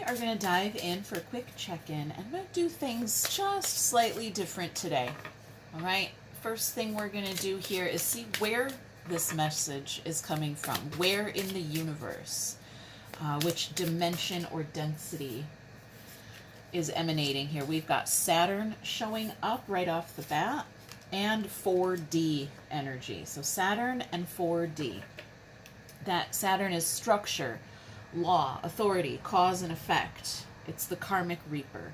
are going to dive in for a quick check-in, and I'm going to do things just slightly different today. All right, first thing we're going to do here is see where this message is coming from, where in the universe, which dimension or density is emanating here. We've got Saturn showing up right off the bat and 4D energy. So Saturn and 4D. That Saturn is structure, law, authority, cause and effect. It's the karmic reaper.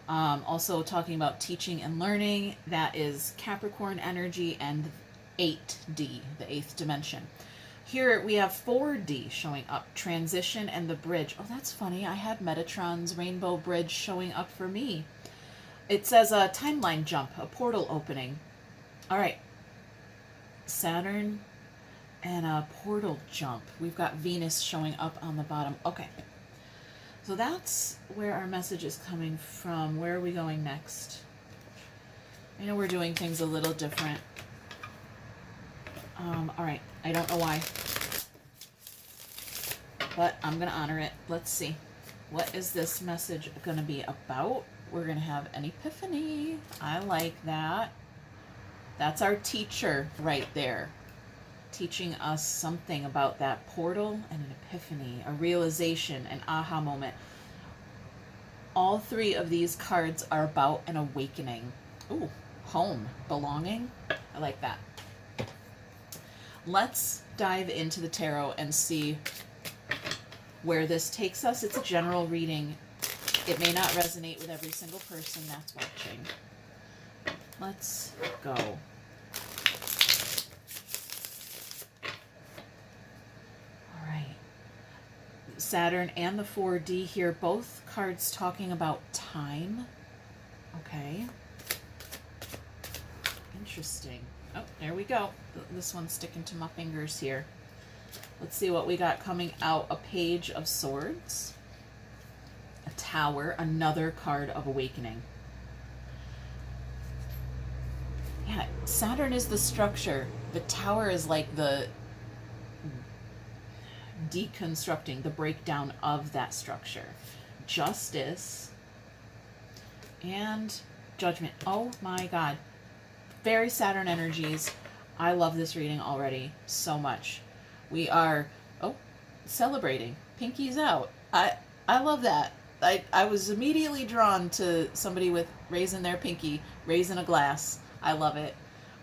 Also talking about teaching and learning. That is Capricorn energy and 8D, the 8th dimension. Here we have 4D showing up, transition and the bridge. Oh, that's funny. I had Metatron's Rainbow Bridge showing up for me. It says a timeline jump, a portal opening. All right. Saturn and a portal jump. We've got Venus showing up on the bottom. Okay. So that's where our message is coming from. Where are we going next? I know we're doing things a little different. All right. I don't know why, but I'm going to honor it. Let's see. What is this message going to be about? We're going to have an epiphany. I like that. That's our teacher right there, teaching us something about that portal and an epiphany, a realization, an aha moment. All three of these cards are about an awakening. Ooh, home, belonging. I like that. Let's dive into the tarot and see where this takes us. It's a general reading. It may not resonate with every single person that's watching. Let's go. All right. Saturn and the 4D here, both cards talking about time. Okay. Interesting. Oh, there we go. This one's sticking to my fingers here. Let's see what we got coming out. A Page of Swords. A Tower. Another card of awakening. Yeah, Saturn is the structure. The Tower is like the deconstructing, the breakdown of that structure. Justice and Judgment. Oh my God. Very Saturn energies. I love this reading already so much. We are, celebrating. Pinkies out. I love that. I was immediately drawn to somebody with raising their pinky, raising a glass. I love it.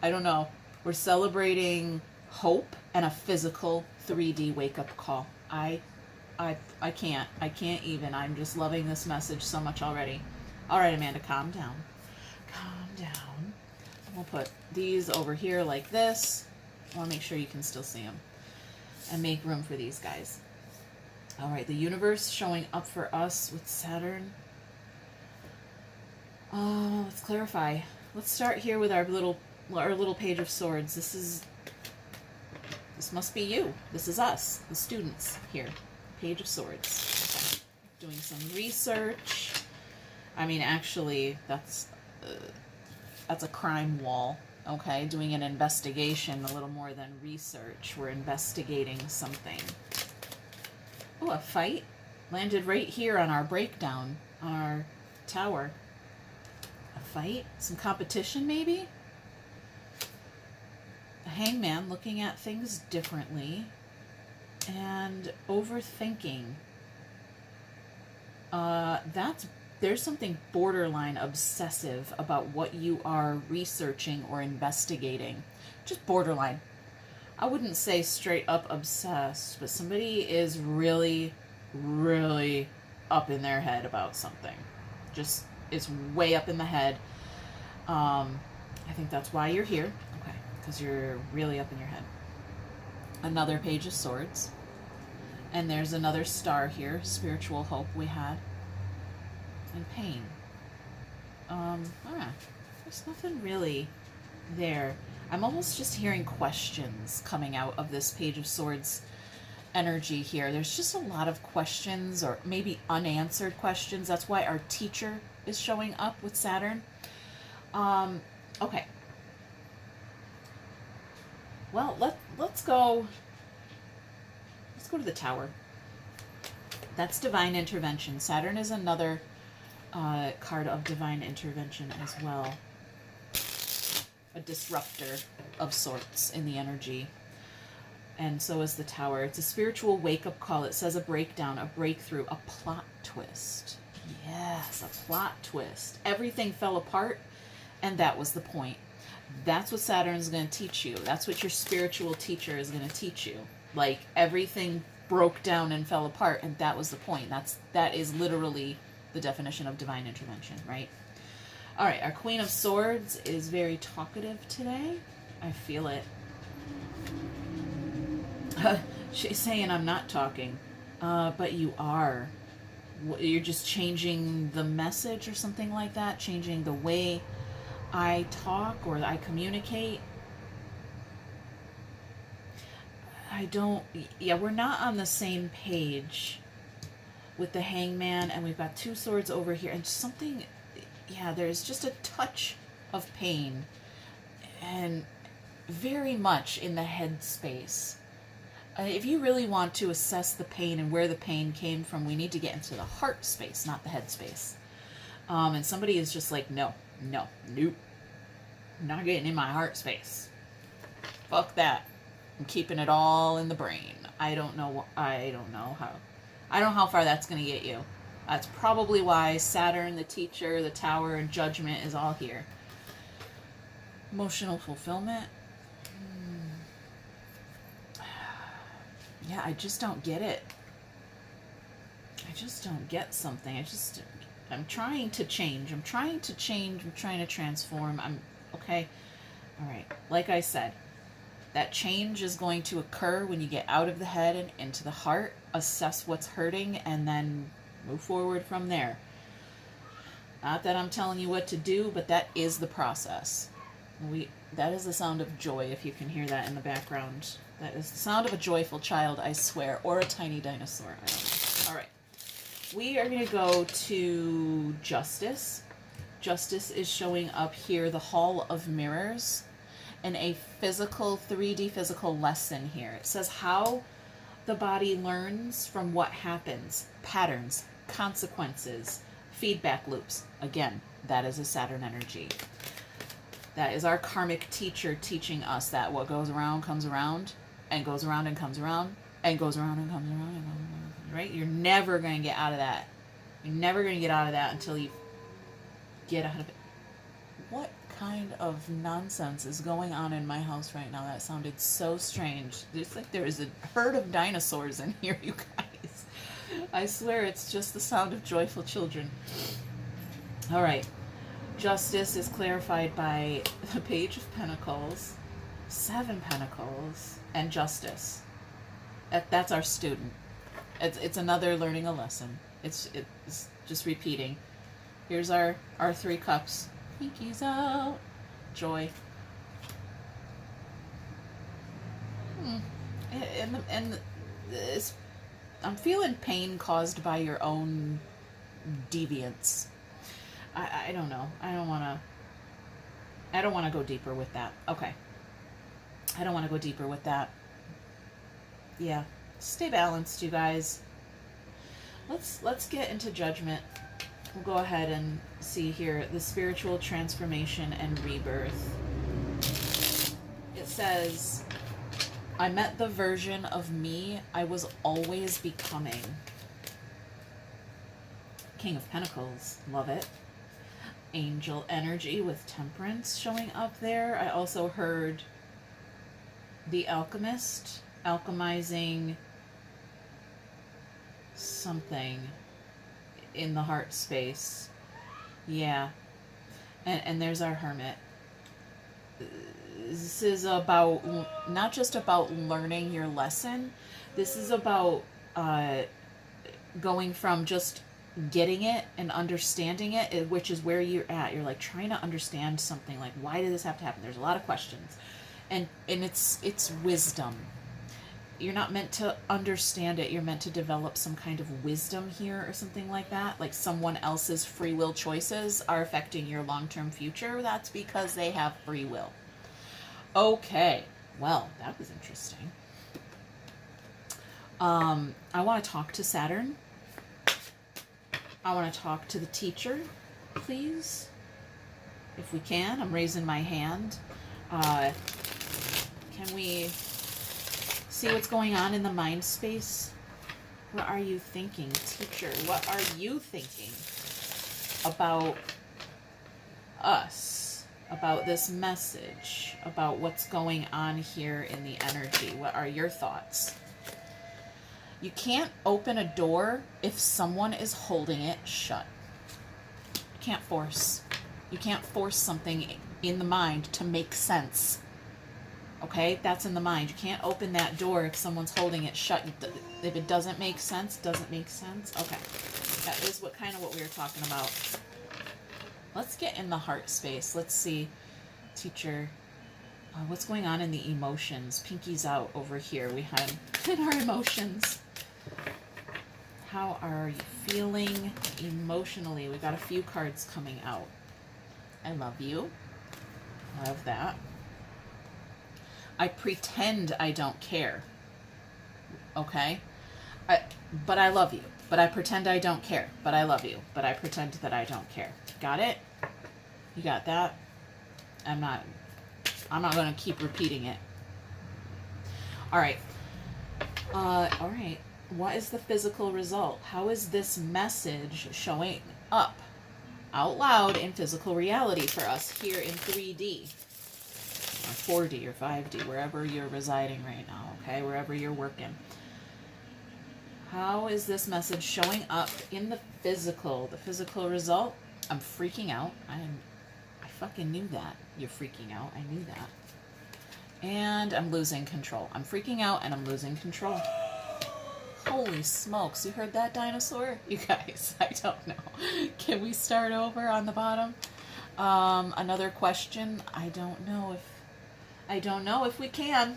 I don't know. We're celebrating hope and a physical 3D wake-up call. I can't even. I'm just loving this message so much already. All right, Amanda, calm down. Calm down. We'll put these over here like this. I want to make sure you can still see them. And make room for these guys. All right, the universe showing up for us with Saturn. Let's clarify. Let's start here with our little Page of Swords. This must be you. This is us, the students here. Page of Swords. Okay. Doing some research. I mean, actually, that's a crime wall. Okay, doing an investigation, a little more than research. We're investigating something. Oh, a fight landed right here on our breakdown, on our tower. A fight? Some competition, maybe? A hangman looking at things differently and overthinking. There's something borderline obsessive about what you are researching or investigating. Just borderline. I wouldn't say straight up obsessed, but somebody is really, really up in their head about something. Just, it's way up in the head. I think that's why you're here. Okay, because you're really up in your head. Another Page of Swords. And there's another star here, spiritual hope we had. And pain. There's nothing really there. I'm almost just hearing questions coming out of this Page of Swords energy here. There's just a lot of questions, or maybe unanswered questions. That's why our teacher is showing up with Saturn. Okay. Well, let's go to the tower. That's divine intervention. Saturn is another card of divine intervention as well. A disruptor of sorts in the energy. And so is the Tower. It's a spiritual wake-up call. It says a breakdown, a breakthrough, a plot twist. Yes, a plot twist. Everything fell apart, and that was the point. That's what Saturn's going to teach you. That's what your spiritual teacher is going to teach you. Like, everything broke down and fell apart, and that was the point. That is literally the definition of divine intervention, right? All right, our Queen of Swords is very talkative today. I feel it. She's saying I'm not talking, but you are. You're just changing the message or something like that, changing the way I talk or I communicate. We're not on the same page with the Hangman, and we've got 2 swords over here, and something, there's just a touch of pain, and very much in the head space. If you really want to assess the pain and where the pain came from, we need to get into the heart space, not the head space. And somebody is just like, nope, I'm not getting in my heart space. Fuck that. I'm keeping it all in the brain. I don't know how far that's going to get you. That's probably why Saturn, the teacher, the Tower, and Judgment is all here. Emotional fulfillment. Yeah, I just don't get it. I just don't get something. I'm trying to change. I'm trying to transform. Okay. All right. Like I said, that change is going to occur when you get out of the head and into the heart, assess what's hurting, and then move forward from there. Not that I'm telling you what to do, but that is the process. That is the sound of joy, if you can hear that in the background. That is the sound of a joyful child, I swear, or a tiny dinosaur. I don't know. All right. We are going to go to Justice. Justice is showing up here, the Hall of Mirrors, and a 3D physical lesson here. It says how the body learns from what happens, patterns, consequences, feedback loops. Again, that is a Saturn energy. That is our karmic teacher teaching us that what goes around comes around, and goes around and comes around, and goes around and comes around, and comes around, right? You're never going to get out of that. You're never going to get out of that until you get out of it. What kind of nonsense is going on in my house right now? That sounded so strange. It's like there is a herd of dinosaurs in here, you guys. I swear it's just the sound of joyful children. All right. Justice is clarified by the Page of Pentacles, 7 Pentacles, and Justice. That's our student. It's another learning a lesson. It's just repeating. Here's our 3 cups. Pinkies out. Joy. And I'm feeling pain caused by your own deviance. I don't know. I don't want to go deeper with that. Okay. I don't want to go deeper with that. Yeah. Stay balanced, you guys. Let's get into Judgment. We'll go ahead and see here the spiritual transformation and rebirth. It says, I met the version of me I was always becoming. King of Pentacles. Love it. Angel energy with Temperance showing up there. I also heard the Alchemist alchemizing something in the heart space. Yeah. And there's our Hermit. This is about, not just about learning your lesson. This is about going from just getting it and understanding it, which is where you're at. You're like trying to understand something, like, why did this have to happen? There's a lot of questions. And it's wisdom. You're not meant to understand it. You're meant to develop some kind of wisdom here or something like that. Like someone else's free will choices are affecting your long-term future. That's because they have free will. Okay. Well, that was interesting. I want to talk to Saturn. I want to talk to the teacher, please. If we can, I'm raising my hand. Can we see what's going on in the mind space? What are you thinking, teacher? What are you thinking about us, about this message, about what's going on here in the energy? What are your thoughts? You can't open a door if someone is holding it shut. You can't force. You can't force something in the mind to make sense. Okay? That's in the mind. You can't open that door if someone's holding it shut. If it doesn't make sense, doesn't make sense. Okay. That is what we were talking about. Let's get in the heart space. Let's see, teacher, what's going on in the emotions? Pinky's out over here. We had in our emotions. How are you feeling emotionally? We got a few cards coming out. I love you. Love that. I pretend I don't care. Okay? But I love you. But I pretend I don't care. But I love you. But I pretend that I don't care. Got it? You got that? I'm not going to keep repeating it. All right. All right. What is the physical result? How is this message showing up out loud in physical reality for us here in 3D or 4D or 5D, wherever you're residing right now, okay? Wherever you're working. How is this message showing up in the physical result? I'm freaking out. I fucking knew that. You're freaking out. I knew that. And I'm losing control. I'm freaking out and I'm losing control. Holy smokes. You heard that, dinosaur? You guys, I don't know. Can we start over on the bottom? Another question. I don't know if we can.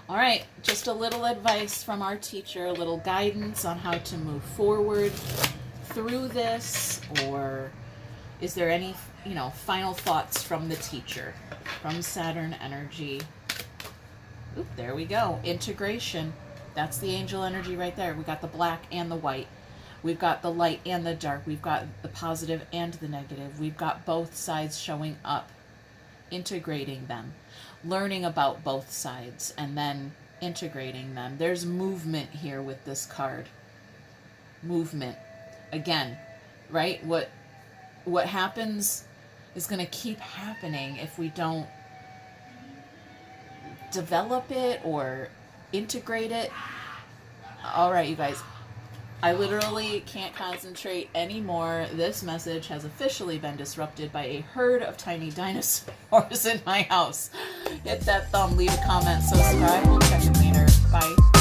All right, just a little advice from our teacher, a little guidance on how to move forward through this, or is there any, final thoughts from the teacher, from Saturn energy? Oop, there we go. Integration. That's the angel energy right there. We got the black and the white. We've got the light and the dark. We've got the positive and the negative. We've got both sides showing up, integrating them, learning about both sides, and then integrating them. There's movement here with this card. Movement. Again, right? What happens is going to keep happening if we don't develop it or integrate it. All right, you guys. I literally can't concentrate anymore. This message has officially been disrupted by a herd of tiny dinosaurs in my house. Hit that thumb, leave a comment, subscribe. We'll check it later. Bye.